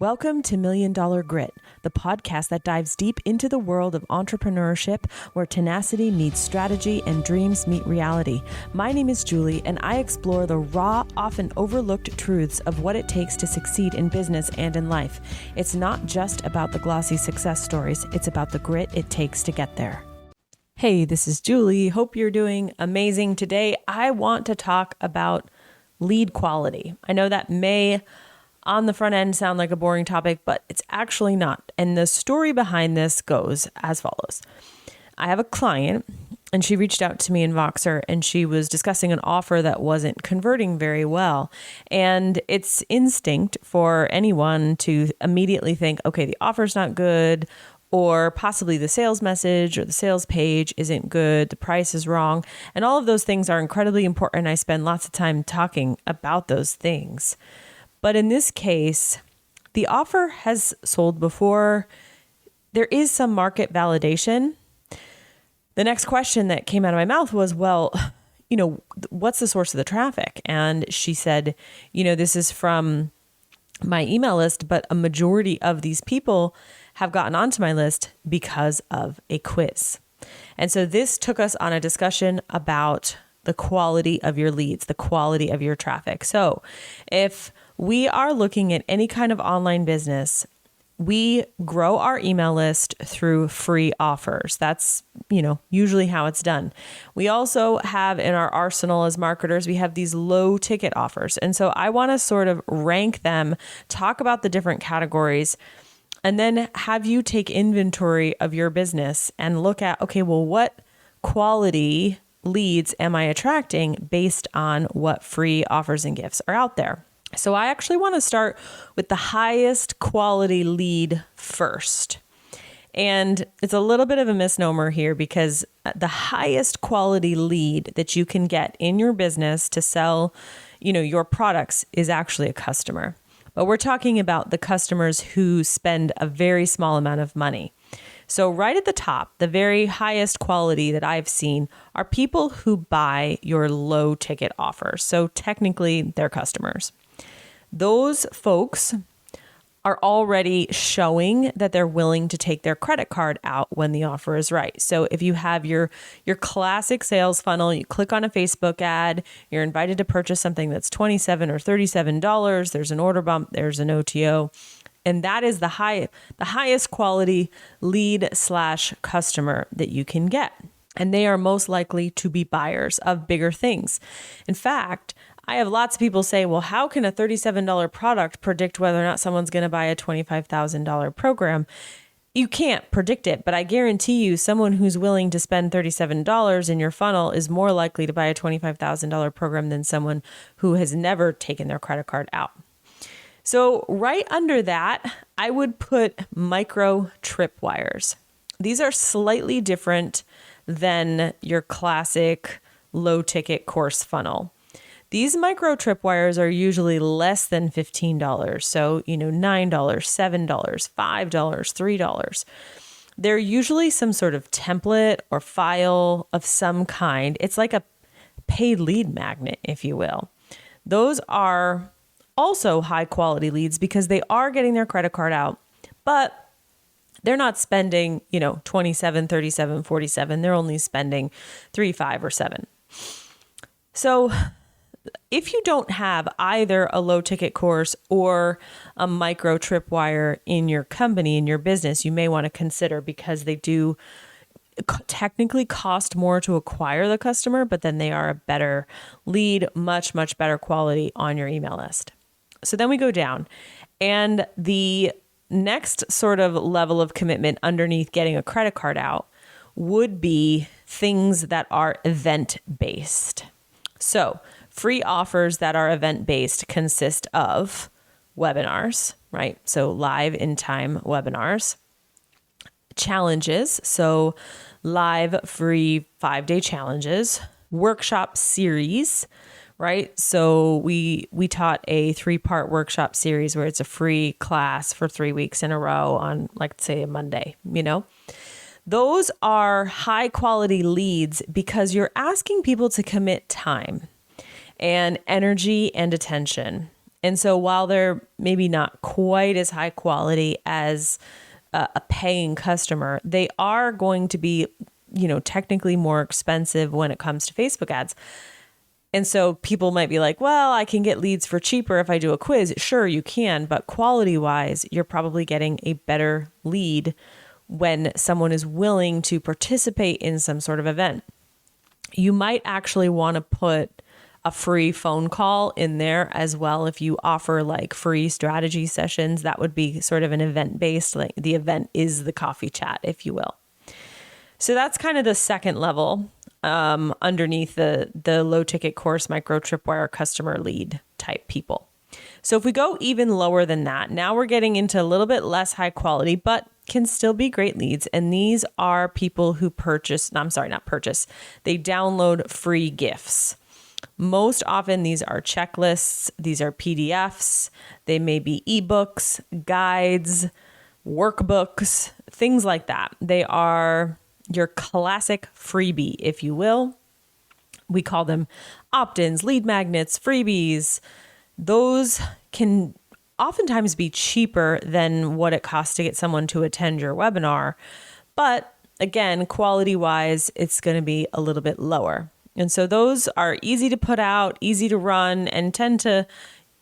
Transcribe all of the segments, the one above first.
Welcome to Million Dollar Grit, the podcast that dives deep into the world of entrepreneurship where tenacity meets strategy and dreams meet reality. My name is Julie, and I explore the raw, often overlooked truths of what it takes to succeed in business and in life. It's not just about the glossy success stories, it's about the grit it takes to get there. Hey, this is Julie. Hope you're doing amazing. Today, I want to talk about lead quality. I know that may on the front end sound like a boring topic, but it's actually not. And the story behind this goes as follows. I have a client and she reached out to me in Voxer and she was discussing an offer that wasn't converting very well. And it's instinct for anyone to immediately think, okay, the offer's not good, or possibly the sales message or the sales page isn't good, the price is wrong. And all of those things are incredibly important. I spend lots of time talking about those things. But in this case, the offer has sold before. There is some market validation. The next question that came out of my mouth was, well, what's the source of the traffic? And she said, this is from my email list, but a majority of these people have gotten onto my list because of a quiz. And so this took us on a discussion about the quality of your leads, the quality of your traffic. So if we are looking at any kind of online business, we grow our email list through free offers. That's, usually how it's done. We also have in our arsenal as marketers, we have these low ticket offers. And so I want to sort of rank them, talk about the different categories, and then have you take inventory of your business and look at, okay, well, what quality leads am I attracting based on what free offers and gifts are out there? So I actually want to start with the highest quality lead first. And it's a little bit of a misnomer here because the highest quality lead that you can get in your business to sell, your products is actually a customer. But we're talking about the customers who spend a very small amount of money. So right at the top, the very highest quality that I've seen are people who buy your low ticket offers. So technically they're customers. Those folks are already showing that they're willing to take their credit card out when the offer is right. So if you have your classic sales funnel, you click on a Facebook ad, you're invited to purchase something that's $27 or $37, there's an order bump, there's an OTO, and that is the highest quality lead/customer that you can get. And they are most likely to be buyers of bigger things. In fact, I have lots of people say, well, how can a $37 product predict whether or not someone's going to buy a $25,000 program? You can't predict it, but I guarantee you someone who's willing to spend $37 in your funnel is more likely to buy a $25,000 program than someone who has never taken their credit card out. So right under that, I would put micro tripwires. These are slightly different than your classic low ticket course funnel. These micro tripwires are usually less than $15. So, $9, $7, $5, $3. They're usually some sort of template or file of some kind. It's like a paid lead magnet, if you will. Those are also high quality leads because they are getting their credit card out, but they're not spending, $27, $37, $47. They're only spending $3, $5, or $7. So if you don't have either a low ticket course or a micro tripwire in your company, in your business, you may want to consider because they do technically cost more to acquire the customer, but then they are a better lead, much, much better quality on your email list. So then we go down, and the next sort of level of commitment underneath getting a credit card out would be things that are event-based. So free offers that are event-based consist of webinars, right? So live in-time webinars, challenges, so live free 5-day challenges, workshop series, right? So we taught a 3-part workshop series where it's a free class for 3 weeks in a row on, like, say, a Monday, Those are high quality leads because you're asking people to commit time and energy and attention. And so while they're maybe not quite as high quality as a paying customer, they are going to be, technically more expensive when it comes to Facebook ads. And so people might be like, well, I can get leads for cheaper if I do a quiz. Sure, you can, but quality wise, you're probably getting a better lead when someone is willing to participate in some sort of event. You might actually want to put a free phone call in there as well. If you offer like free strategy sessions, that would be sort of an event based, like the event is the coffee chat, if you will. So that's kind of the second level underneath the low ticket course micro tripwire customer lead type people. So if we go even lower than that, now we're getting into a little bit less high quality, but can still be great leads. And these are people who they download free gifts. Most often these are checklists, these are PDFs, they may be ebooks, guides, workbooks, things like that. They are your classic freebie, if you will. We call them opt-ins, lead magnets, freebies. Those can oftentimes be cheaper than what it costs to get someone to attend your webinar. But again, quality-wise, it's going to be a little bit lower. And so those are easy to put out, easy to run, and tend to,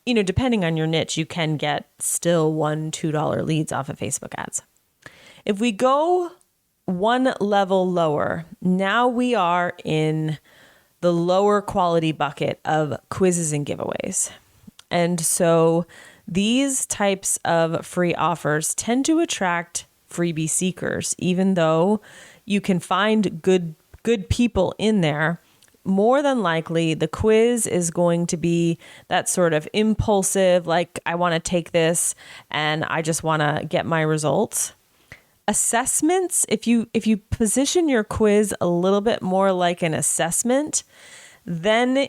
depending on your niche, you can get still $1, $2 leads off of Facebook ads. If we go one level lower, now we are in the lower quality bucket of quizzes and giveaways. And so these types of free offers tend to attract freebie seekers, even though you can find good people in there. More than likely, the quiz is going to be that sort of impulsive, like I want to take this and I just want to get my results. Assessments, if you position your quiz a little bit more like an assessment, then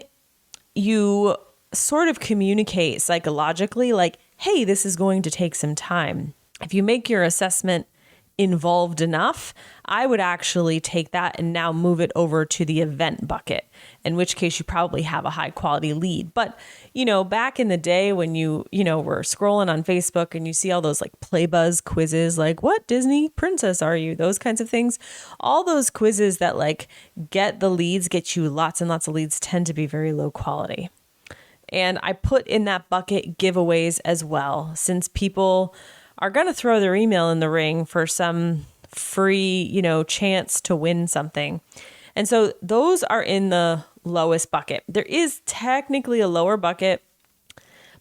you sort of communicate psychologically like, hey, this is going to take some time. If you make your assessment involved enough, I would actually take that and now move it over to the event bucket, in which case you probably have a high quality lead. But, back in the day when you were scrolling on Facebook and you see all those like Playbuzz quizzes, like what Disney princess are you? Those kinds of things. All those quizzes that like get you lots and lots of leads tend to be very low quality. And I put in that bucket giveaways as well, since people are going to throw their email in the ring for some free, chance to win something. And so those are in the lowest bucket. There is technically a lower bucket,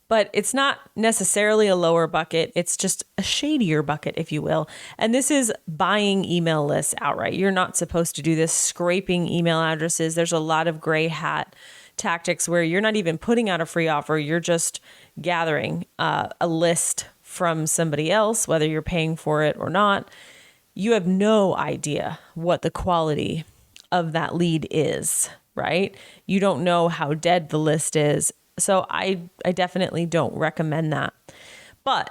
but it's not necessarily a lower bucket. It's just a shadier bucket, if you will. And this is buying email lists outright. You're not supposed to do this, scraping email addresses. There's a lot of gray hat tactics where you're not even putting out a free offer. You're just gathering a list from somebody else, whether you're paying for it or not. You have no idea what the quality of that lead is, right? You don't know how dead the list is. So I definitely don't recommend that. But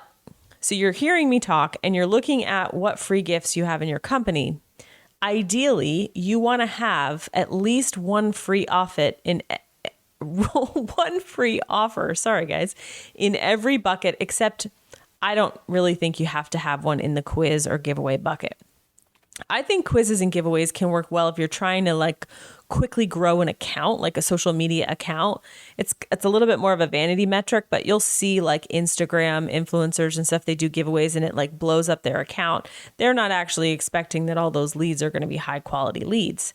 so you're hearing me talk and you're looking at what free gifts you have in your company. Ideally, you want to have at least one free offer in every bucket, except I don't really think you have to have one in the quiz or giveaway bucket. I think quizzes and giveaways can work well if you're trying to like quickly grow an account, like a social media account. It's a little bit more of a vanity metric, but you'll see like Instagram influencers and stuff, they do giveaways and it like blows up their account. They're not actually expecting that all those leads are going to be high quality leads.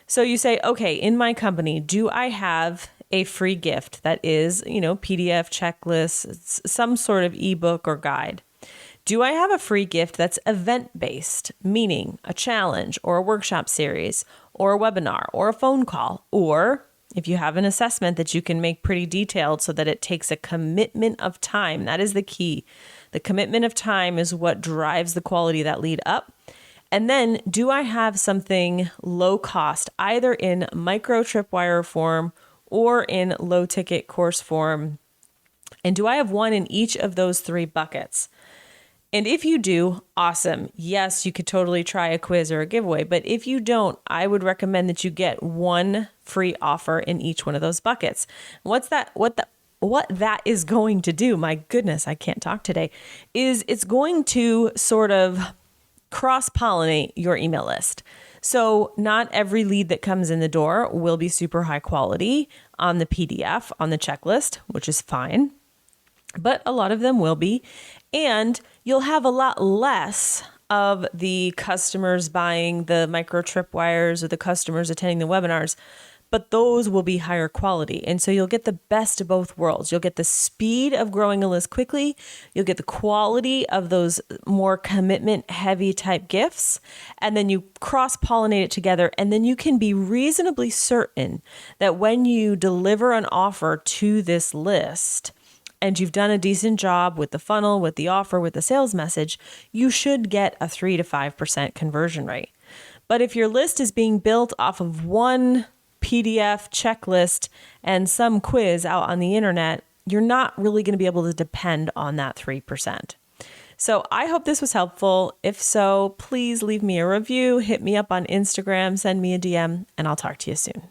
So you say, okay, in my company, do I have a free gift that is, PDF, checklist, some sort of ebook or guide? Do I have a free gift that's event-based, meaning a challenge or a workshop series or a webinar or a phone call? Or if you have an assessment that you can make pretty detailed so that it takes a commitment of time, that is the key. The commitment of time is what drives the quality of that lead up. And then do I have something low cost, either in micro tripwire form or in low ticket course form? And do I have one in each of those three buckets? And if you do, awesome. Yes, you could totally try a quiz or a giveaway. But if you don't, I would recommend that you get one free offer in each one of those buckets. What what that is going to do, my goodness, I can't talk today, is it's going to sort of cross-pollinate your email list. So not every lead that comes in the door will be super high quality on the PDF, on the checklist, which is fine, but a lot of them will be. And you'll have a lot less of the customers buying the micro tripwires or the customers attending the webinars, but those will be higher quality. And so you'll get the best of both worlds. You'll get the speed of growing a list quickly. You'll get the quality of those more commitment heavy type gifts. And then you cross-pollinate it together. And then you can be reasonably certain that when you deliver an offer to this list, and you've done a decent job with the funnel, with the offer, with the sales message, you should get a 3 to 5% conversion rate. But if your list is being built off of one PDF checklist and some quiz out on the internet, you're not really going to be able to depend on that 3%. So I hope this was helpful. If so, please leave me a review, hit me up on Instagram, send me a DM, and I'll talk to you soon.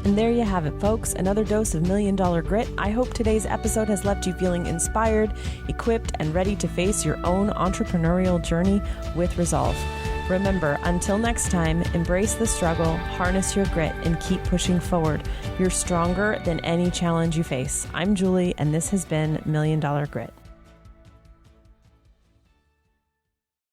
And there you have it, folks. Another dose of $1 Million Grit. I hope today's episode has left you feeling inspired, equipped, and ready to face your own entrepreneurial journey with resolve. Remember, until next time, embrace the struggle, harness your grit, and keep pushing forward. You're stronger than any challenge you face. I'm Julie, and this has been $1 Million Grit.